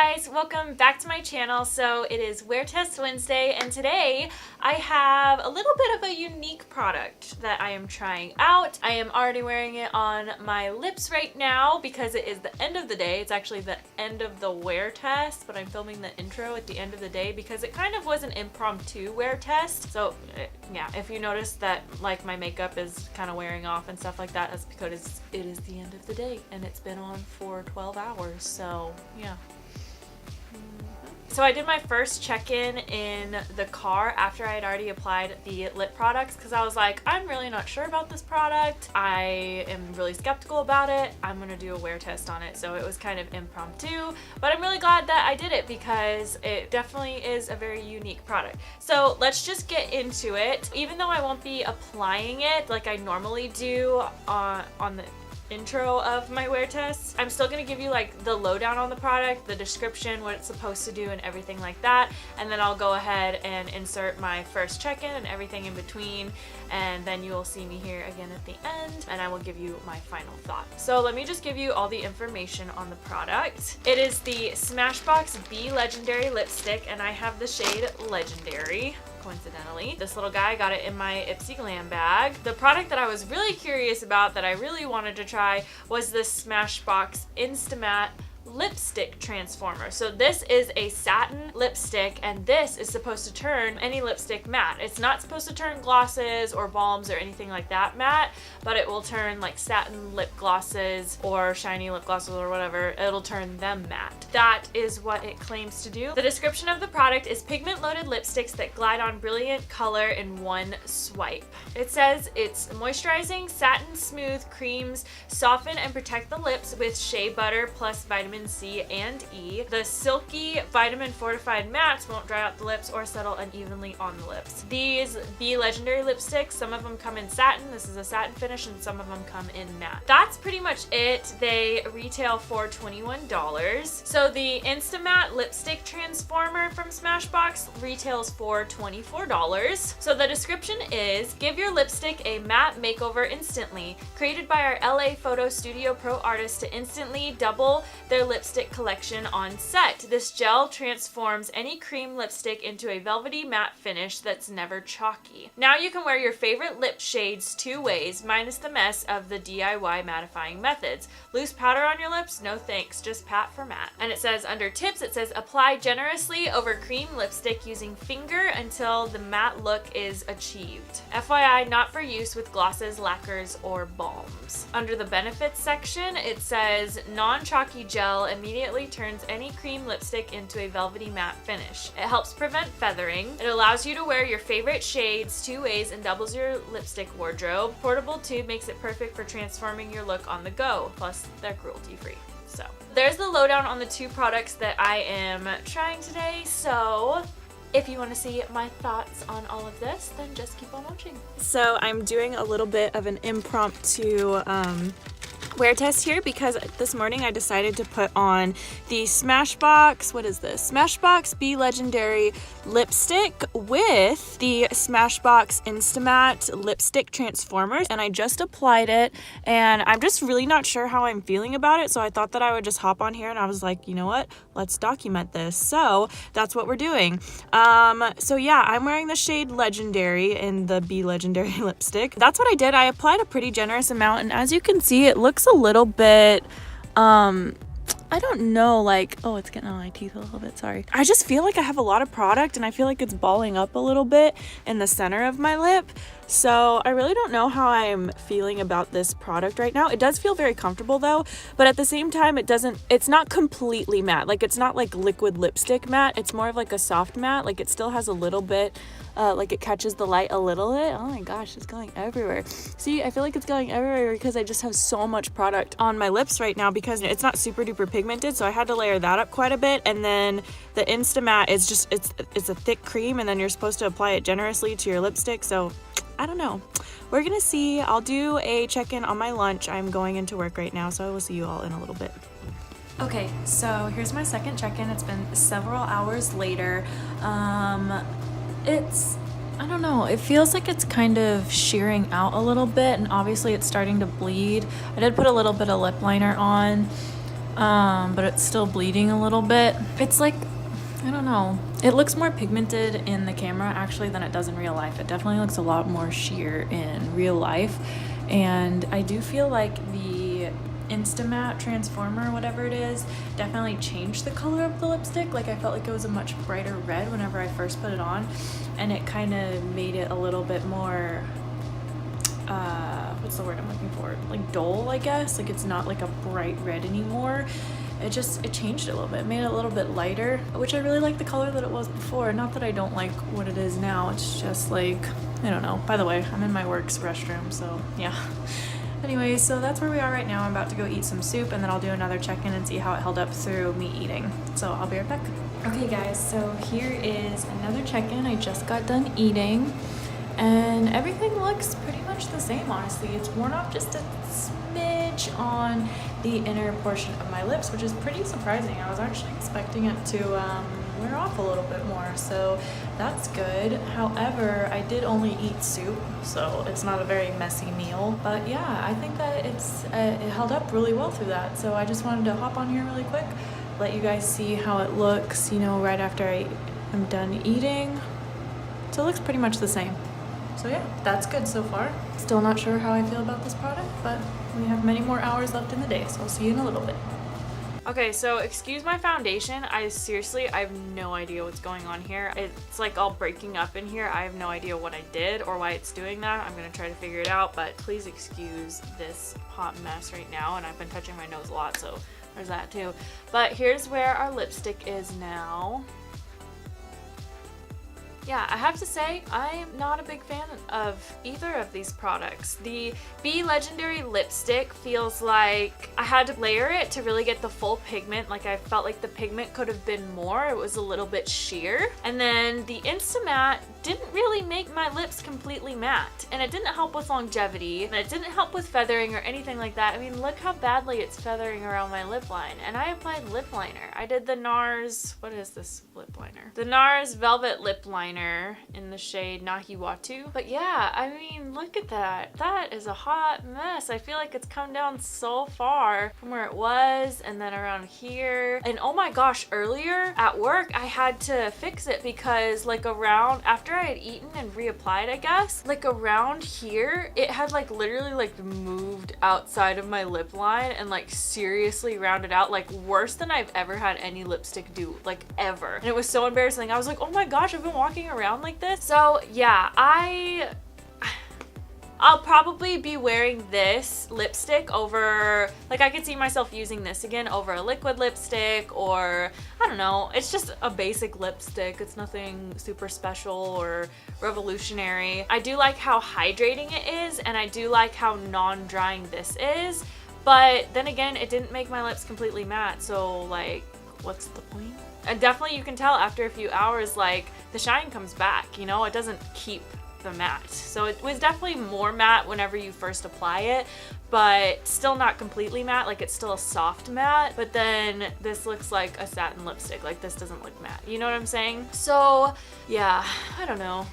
guys, welcome back to my channel. So it is Wear Test Wednesday, and today I have a little bit of a unique product that I am trying out. I am already wearing it on my lips right now because it is the end of the day. It's actually the end of the wear test, but I'm filming the intro at the end of the day because it kind of was an impromptu wear test. So yeah, if you notice that like my makeup is kind of wearing off and stuff like that, that's because it is the end of the day and it's been on for 12 hours. So yeah. So I did my first check-in in the car after I had already applied the lip products because I was like, I'm really not sure about this product. I am really skeptical about it. I'm gonna do a wear test on it. So it was kind of impromptu, but I'm really glad that I did it because it definitely is a very unique product. So let's just get into it. Even though I won't be applying it like I normally do on the intro of my wear tests, I'm still gonna give you like the lowdown on the product, the description, what it's supposed to do and everything like that, and then I'll go ahead and insert my first check-in and everything in between, and then you will see me here again at the end and I will give you my final thought. So let me just give you all the information on the product. It is the Smashbox Be Legendary lipstick and I have the shade Legendary. Coincidentally, this little guy, got it in my Ipsy Glam bag. The product that I was really curious about that I really wanted to try was this Smashbox Instamatte lipstick transformer. So this is a satin lipstick and this is supposed to turn any lipstick matte. It's not supposed to turn glosses or balms or anything like that matte, but it will turn like satin lip glosses or shiny lip glosses or whatever, it'll turn them matte. That is what it claims to do. The description of the product is pigment loaded lipsticks that glide on brilliant color in one swipe. It says it's moisturizing satin smooth creams soften and protect the lips with shea butter plus vitamin C and E. The silky vitamin fortified mattes won't dry out the lips or settle unevenly on the lips. These Be Legendary lipsticks, some of them come in satin, this is a satin finish, and some of them come in matte. That's pretty much it. They retail for $21. So the Instamatte lipstick transformer from Smashbox retails for $24. So the description is, give your lipstick a matte makeover instantly. Created by our LA Photo Studio Pro artists to instantly double their lipstick collection on set. This gel transforms any cream lipstick into a velvety matte finish that's never chalky. Now you can wear your favorite lip shades two ways, minus the mess of the DIY mattifying methods. Loose powder on your lips? No thanks, just pat for matte. And it says under tips, it says apply generously over cream lipstick using finger until the matte look is achieved. FYI, not for use with glosses, lacquers, or balms. Under the benefits section, it says non-chalky gel immediately turns any cream lipstick into a velvety matte finish. It helps prevent feathering. It allows you to wear your favorite shades two ways and doubles your lipstick wardrobe. Portable tube makes it perfect for transforming your look on the go. Plus, they're cruelty free. So there's the lowdown on the two products that I am trying today. So if you want to see my thoughts on all of this, then just keep on watching. So I'm doing a little bit of an impromptu wear test here because this morning I decided to put on the Smashbox, what is this? Smashbox Be Legendary lipstick with the Smashbox Instamatte lipstick transformers, and I just applied it and I'm just really not sure how I'm feeling about it, so I thought that I would just hop on here and I was like, you know what, let's document this. So that's what we're doing. So yeah, I'm wearing the shade Legendary in the Be Legendary lipstick. That's what I did. I applied a pretty generous amount, and as you can see, it looks a little bit I don't know, like, oh, it's getting on my teeth a little bit, sorry. I just feel like I have a lot of product and I feel like it's balling up a little bit in the center of my lip. So I really don't know how I'm feeling about this product right now. It does feel very comfortable though, but at the same time, it's not completely matte. Like, it's not like liquid lipstick matte. It's more of like a soft matte. Like, it still has a little bit, like it catches the light a little bit. Oh my gosh, it's going everywhere. See, I feel like it's going everywhere because I just have so much product on my lips right now because it's not super duper pigmented. So I had to layer that up quite a bit. And then the Instamatte is just, it's a thick cream, and then you're supposed to apply it generously to your lipstick. So I don't know. We're gonna see. I'll do a check-in on my lunch. I'm going into work right now, so I will see you all in a little bit. Okay, so here's my second check-in. It's been several hours later. I don't know, it feels like it's kind of shearing out a little bit, and obviously it's starting to bleed. I did put a little bit of lip liner on. but it's still bleeding a little bit. It's like, I don't know. It looks more pigmented in the camera actually than it does in real life. It definitely looks a lot more sheer in real life. And I do feel like the Instamatte transformer, whatever it is, definitely changed the color of the lipstick. Like I felt like it was a much brighter red whenever I first put it on, and it kind of made it a little bit more what's the word I'm looking for, like dull, I guess. Like it's not like a bright red anymore. It changed it a little bit, made it a little bit lighter, which I really like the color that it was before. Not that I don't like what it is now, it's just like, I don't know. By the way, I'm in my work's restroom, so yeah. Anyway, so that's where we are right now. I'm about to go eat some soup, and then I'll do another check-in and see how it held up through me eating. So I'll be right back. Okay guys, so here is another check-in. I just got done eating, and everything looks pretty much the same, honestly. It's worn off just a smidge on the inner portion of my lips, which is pretty surprising. I was actually expecting it to wear off a little bit more, so that's good. However, I did only eat soup, so it's not a very messy meal. But yeah, I think that it held up really well through that. So I just wanted to hop on here really quick, let you guys see how it looks, you know, right after I am done eating. So it looks pretty much the same. So yeah, that's good so far. Still not sure how I feel about this product, but we have many more hours left in the day, so I'll see you in a little bit. Okay, so excuse my foundation. I have no idea what's going on here. It's like all breaking up in here. I have no idea what I did or why it's doing that. I'm gonna try to figure it out, but please excuse this hot mess right now. And I've been touching my nose a lot, so there's that too. But here's where our lipstick is now. Yeah, I have to say, I'm not a big fan of either of these products. The Be Legendary lipstick feels like I had to layer it to really get the full pigment. Like I felt like the pigment could have been more. It was a little bit sheer. And then the Instamatte didn't really make my lips completely matte. And it didn't help with longevity. And it didn't help with feathering or anything like that. I mean, look how badly it's feathering around my lip line. And I applied lip liner. I did the NARS, what is this lip liner? The NARS Velvet Lip Liner in the shade Nahiwatu. But yeah, I mean, look at that. That is a hot mess. I feel like it's come down so far from where it was and then around here. And oh my gosh, earlier at work, I had to fix it because like around, after I had eaten and reapplied, I guess, like around here, it had like literally like moved outside of my lip line and like seriously rounded out, like worse than I've ever had any lipstick do, like ever. And it was so embarrassing. I was like, oh my gosh, I've been walking around like this. So yeah, I'll probably be wearing this lipstick over, like I could see myself using this again over a liquid lipstick, or I don't know, it's just a basic lipstick. It's nothing super special or revolutionary. I do like how hydrating it is, and I do like how non-drying this is, but then again, it didn't make my lips completely matte, so like, what's the point? And definitely you can tell after a few hours, like the shine comes back, you know, it doesn't keep the matte. So it was definitely more matte whenever you first apply it, but still not completely matte. Like it's still a soft matte, but then this looks like a satin lipstick. Like this doesn't look matte, you know what I'm saying? So yeah, I don't know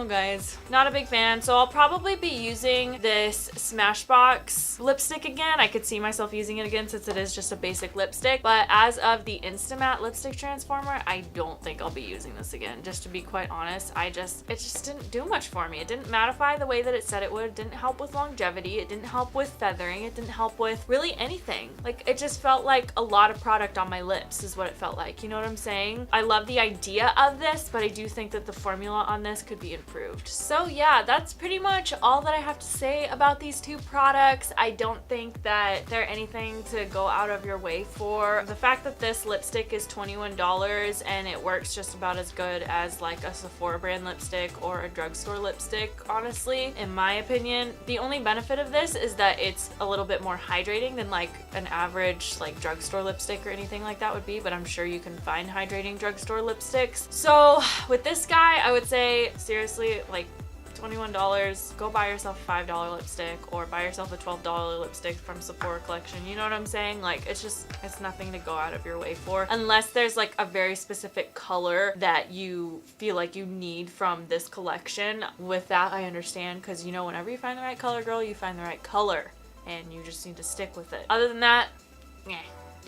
guys, not a big fan. So I'll probably be using this Smashbox lipstick again. I could see myself using it again since it is just a basic lipstick, but as of the Instamatte lipstick transformer, I don't think I'll be using this again, just to be quite honest. It just didn't do much for me. It didn't mattify the way that it said it would. It didn't help with longevity. It didn't help with feathering. It didn't help with really anything. Like it just felt like a lot of product on my lips is what it felt like, you know what I'm saying? I love the idea of this, but I do think that the formula on this could be improved. So yeah, that's pretty much all that I have to say about these two products. I don't think that they're anything to go out of your way for. The fact that this lipstick is $21 and it works just about as good as like a Sephora brand lipstick or a drugstore lipstick, honestly, in my opinion. The only benefit of this is that it's a little bit more hydrating than like an average like drugstore lipstick or anything like that would be, but I'm sure you can find hydrating drugstore lipsticks. So with this guy, I would say seriously, like $21, go buy yourself a $5 lipstick or buy yourself a $12 lipstick from Sephora collection, you know what I'm saying? Like it's nothing to go out of your way for, unless there's like a very specific color that you feel like you need from this collection. With that, I understand, because you know, whenever you find the right color, girl, you find the right color and you just need to stick with it. Other than that, yeah.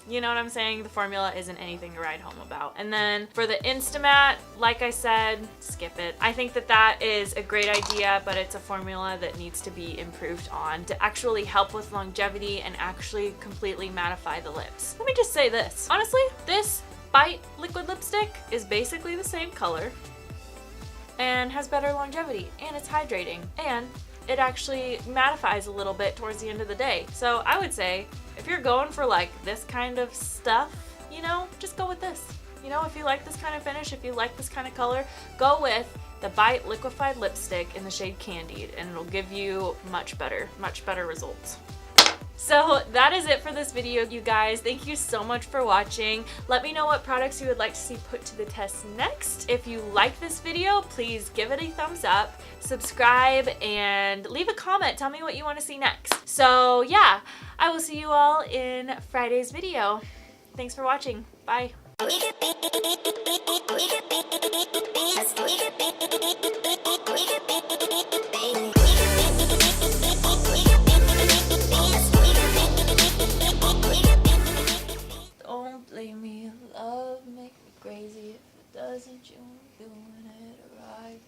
You know what I'm saying? The formula isn't anything to write home about. And then for the Instamatte, like I said, skip it. I think that that is a great idea, but it's a formula that needs to be improved on to actually help with longevity and actually completely mattify the lips. Let me just say this. Honestly, this Bite liquid lipstick is basically the same color and has better longevity, and it's hydrating, and it actually mattifies a little bit towards the end of the day. So I would say if you're going for like this kind of stuff, you know, just go with this. You know, if you like this kind of finish, if you like this kind of color, go with the Bite liquefied lipstick in the shade Candied, and it'll give you much better results. So that is it for this video, you guys. Thank you so much for watching. Let me know what products you would like to see put to the test next. If you like this video, please give it a thumbs up, subscribe, and leave a comment. Tell me what you want to see next. So yeah, I will see you all in Friday's video. Thanks for watching. Bye. Don't blame me, love make me crazy. If it doesn't, you ain't doing it right.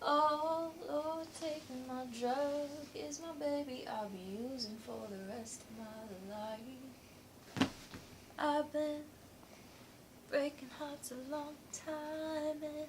Oh, Lord, taking my drug is my baby I'll be using for the rest of my life. I've been breaking hearts a long time and